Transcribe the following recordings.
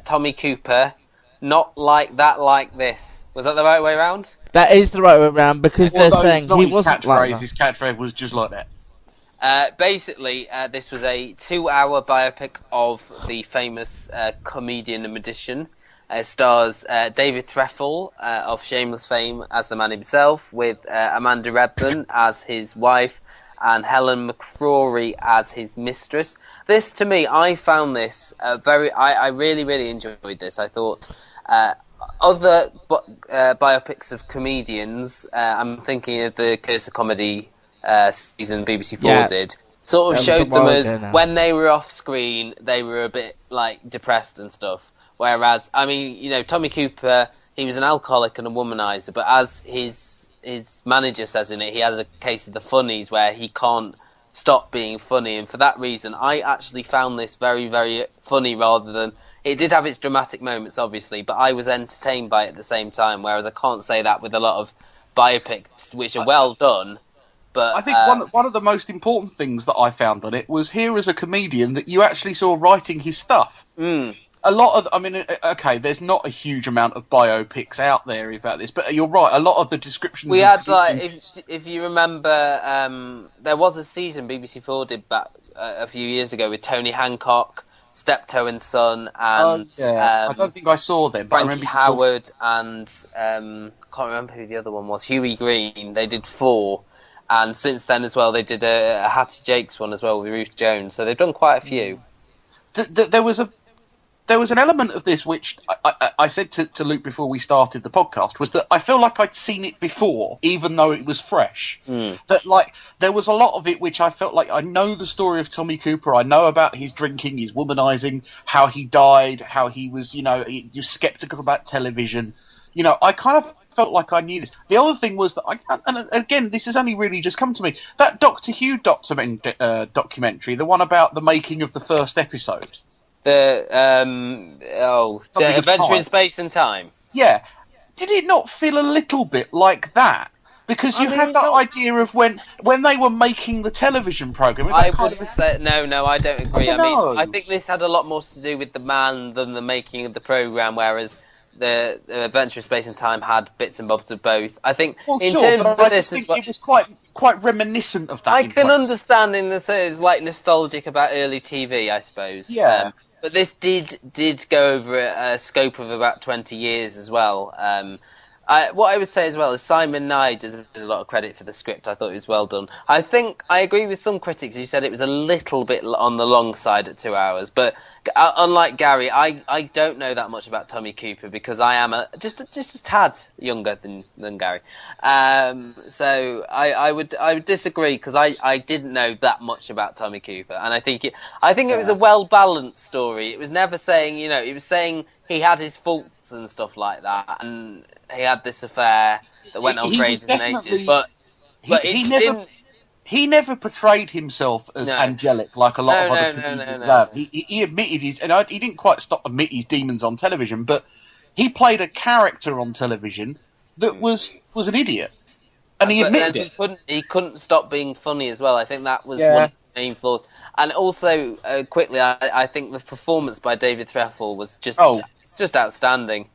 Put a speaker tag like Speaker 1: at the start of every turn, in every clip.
Speaker 1: Tommy Cooper, not like that, like this. Was that the right way around?
Speaker 2: That is the right way around, because they're saying he wasn't like that.
Speaker 3: His catchphrase was just like that.
Speaker 1: Basically, this was a 2-hour biopic of the famous comedian and magician. It stars David Threlfall of Shameless fame as the man himself, with Amanda Redman as his wife and Helen McCrory as his mistress. This, to me, I found this I really, really enjoyed this. I thought other biopics of comedians, I'm thinking of the Curse of Comedy season BBC Four did, sort of showed them as when they were off screen, they were a bit like depressed and stuff. Whereas, I mean, Tommy Cooper, he was an alcoholic and a womanizer, but as his manager says in it, he has a case of the funnies where he can't stop being funny, and for that reason, I actually found this very, very funny rather than... It did have its dramatic moments, obviously, but I was entertained by it at the same time, whereas I can't say that with a lot of biopics, which are well done. But
Speaker 3: I think one of the most important things that I found on it was here as a comedian that you actually saw writing his stuff. A lot of, I mean, okay, there's not a huge amount of biopics out there about this, but you're right, a lot of the descriptions...
Speaker 1: We had, like, if you remember, there was a season BBC Four did back a few years ago with Tony Hancock, Steptoe and Son, and...
Speaker 3: I don't think I saw them, but
Speaker 1: Frankie
Speaker 3: I remember...
Speaker 1: Howard and, can't remember who the other one was, Huey Green. They did 4, and since then as well, they did a Hattie Jakes one as well with Ruth Jones, so they've done quite a few.
Speaker 3: There was an element of this which I said to Luke before we started the podcast, was that I feel like I'd seen it before, even though it was fresh. That, like, there was a lot of it which I felt like I know the story of Tommy Cooper, I know about his drinking, his womanizing, how he died, how he was, he was sceptical about television. I kind of felt like I knew this. The other thing was that, and again, this has only really just come to me, that Doctor Who documentary, the one about the making of the first episode.
Speaker 1: The Adventure in Space and Time.
Speaker 3: Yeah. Did it not feel a little bit like that? Because you had that idea of when they were making the television programme.
Speaker 1: I would say no, I don't agree. I think this had a lot more to do with the man than the making of the programme, whereas the Adventure in Space and Time had bits and bobs of both. I think
Speaker 3: it was quite reminiscent of that.
Speaker 1: I can understand in the sense it's like nostalgic about early TV, I suppose.
Speaker 3: Yeah.
Speaker 1: But this did go over a scope of about 20 years as well. What I would say as well is Simon Nye deserves a lot of credit for the script. I thought it was well done. I think I agree with some critics who said it was a little bit on the long side at 2 hours. But unlike Gary, I don't know that much about Tommy Cooper because I am just a tad younger than Gary. So I would disagree because I didn't know that much about Tommy Cooper, and I think it was a well balanced story. It was never saying it was saying he had his faults and stuff like that, and he had this affair that went on for ages and ages. But
Speaker 3: he never portrayed himself as angelic like a lot of other comedians have. He admitted he didn't quite admit his demons on television, but he played a character on television that was an idiot, and he admitted it.
Speaker 1: He couldn't stop being funny as well. I think that was one of the main flaws. And also, quickly, I think the performance by David Threlfall was just outstanding.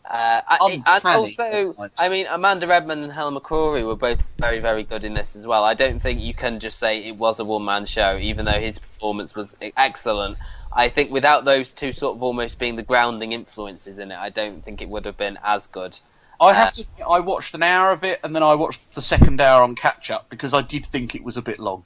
Speaker 1: And also, I mean, Amanda Redman and Helen McCrory were both very, very good in this as well. I don't think you can just say it was a one-man show, even though his performance was excellent. I think without those two sort of almost being the grounding influences in it, I don't think it would have been as good.
Speaker 3: I watched an hour of it, and then I watched the second hour on catch-up, because I did think it was a bit long.